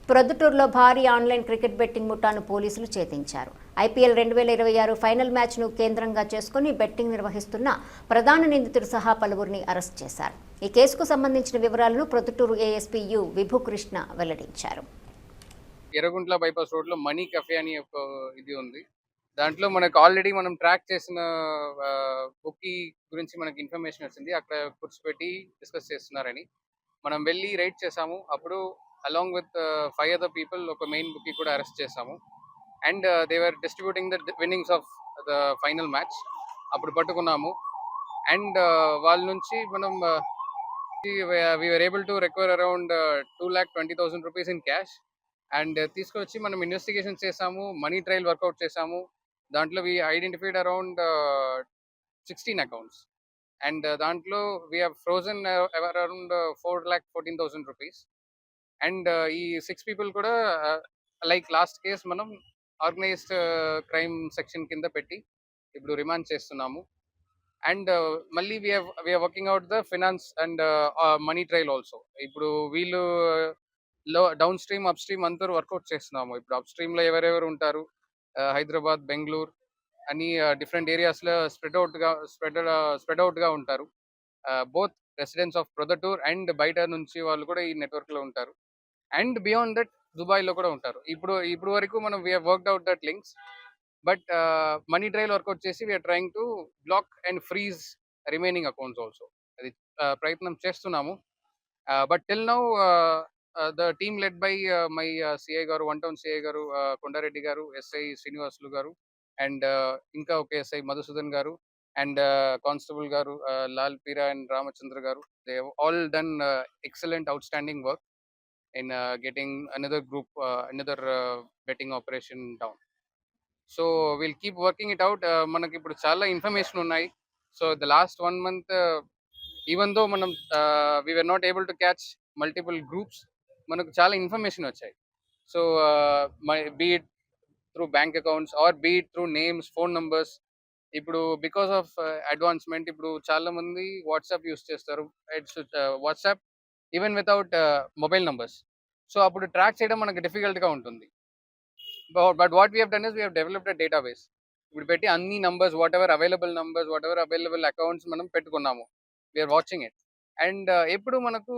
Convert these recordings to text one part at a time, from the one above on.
ప్రొద్దుటూరులో భారీ online cricket betting ముఠాను పోలీసులు ఛేదించారు. ఐపీఎల్ 2026 ఫైనల్ మ్యాచ్ను కేంద్రంగా చేసుకుని బెట్టింగ్ నిర్వహిస్తున్న ప్రధాన నిందితుడు సహా పలువురిని అరెస్ట్ చేశారు. ఈ కేసుకు సంబంధించిన వివరాలను ప్రొద్దుటూరు ఏఎస్పీ యు విభుకృష్ణ వెల్లడించారు. ఎర్రగుంట్ల బైపాస్ రోడ్ లో మనీ కఫే అని ఒక ఇది ఉంది. దాంట్లో మనకు ఆల్రెడీ మనం ట్రాక్ చేసిన బుక్కీ గురించి మనకి ఇన్ఫర్మేషన్ వచ్చింది. అక్కడ కూర్చోపెట్టి డిస్కస్ చేస్తున్నారని మనం వెళ్ళి రైడ్ చేసాము. అప్పుడు అలాంగ్ విత్ 5 other people ఒక మెయిన్ బుక్కీ కూడా అరెస్ట్ చేసాము. And they were distributing the winnings of the final match. అప్పుడు పట్టుకున్నాము. అండ్ వాళ్ళ నుంచి మనం we were able to recover around 2,20,000 rupees in cash. And తీసుకొచ్చి మనం ఇన్వెస్టిగేషన్ చేసాము, మనీ ట్రయల్ వర్కౌట్ చేసాము. దాంట్లో we identified around 16 accounts. And దాంట్లో we have frozen around 4,14,000 rupees. And ఈ 6 people కూడా లైక్ లాస్ట్ కేస్ మనం ఆర్గనైజ్డ్ క్రైమ్ సెక్షన్ కింద పెట్టి ఇప్పుడు రిమాండ్ చేస్తున్నాము. అండ్ మళ్ళీ we are working out the finance and money trail also. ఇప్పుడు వీళ్ళు డౌన్ స్ట్రీమ్ అప్ స్ట్రీమ్ అందరూ వర్కౌట్ చేస్తున్నాము. ఇప్పుడు అప్ స్ట్రీమ్ లో ఎవరెవరు ఉంటారు, హైదరాబాద్, బెంగళూరు అని డిఫరెంట్ ఏరియాస్ లో స్ప్రెడ్ అవుట్ గా ఉంటారు. Both residents of Proddatur and బయట నుంచి వాళ్ళు కూడా ఈ నెట్వర్క్ లో ఉంటారు. అండ్ బియాండ్ దట్ దుబాయ్ లో కూడా ఉంటారు. ఇప్పుడు వరకు మనం we worked out that links. But money trail work out చేసి we are trying to block and freeze remaining accounts also. అది ప్రయత్నం చేస్తున్నాము. But till now the team led by my CI garu, one town CI garu Kondareddy garu, SI Srinivasulu garu, and inka okay SI Madhusudan garu, and Constable garu Lal Pira and Ramachandra garu. They have all done excellent, outstanding work in getting another group, another betting operation down. So we'll keep working it out. Manaki ippudu chaala information unnai. So the last 1 month, even though manam we were not able to catch multiple groups, మనకు చాలా information వచ్చాయి. So be it through bank accounts or be it through names, phone numbers. ఇప్పుడు because of advancement ఇప్పుడు చాలా మంది WhatsApp use చేస్తారు. It's WhatsApp even without mobile numbers. So అప్పుడు track చేయడం మనకు డిఫికల్ట్గా ఉంటుంది. But what we have done is we have developed a database. ఇప్పుడు పెట్టి అన్ని numbers, whatever available accounts మనం పెట్టుకున్నాము. We are watching it. అండ్ ఎప్పుడు మనకు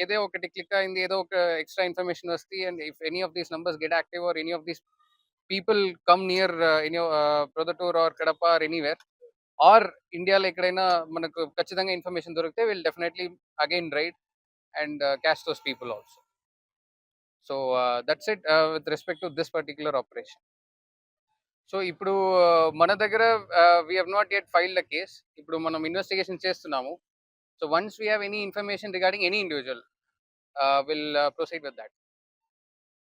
ఏదో ఒకటి క్లిక్ అయింది, ఏదో ఒక ఎక్స్ట్రా ఇన్ఫర్మేషన్ వస్తుంది. And if any of these numbers get active or any of these people come near Proddatur or Kadapa or anywhere or ఇండియాలో ఎక్కడైనా మనకు ఖచ్చితంగా ఇన్ఫర్మేషన్ దొరికితే will definitely again raid and catch those people also. So that's it with respect to this particular operation. So ఇప్పుడు మన దగ్గర we have not yet filed the case. ఇప్పుడు మనం ఇన్వెస్టిగేషన్ చేస్తున్నాము. So once we have any information regarding any individual, we'll proceed with that.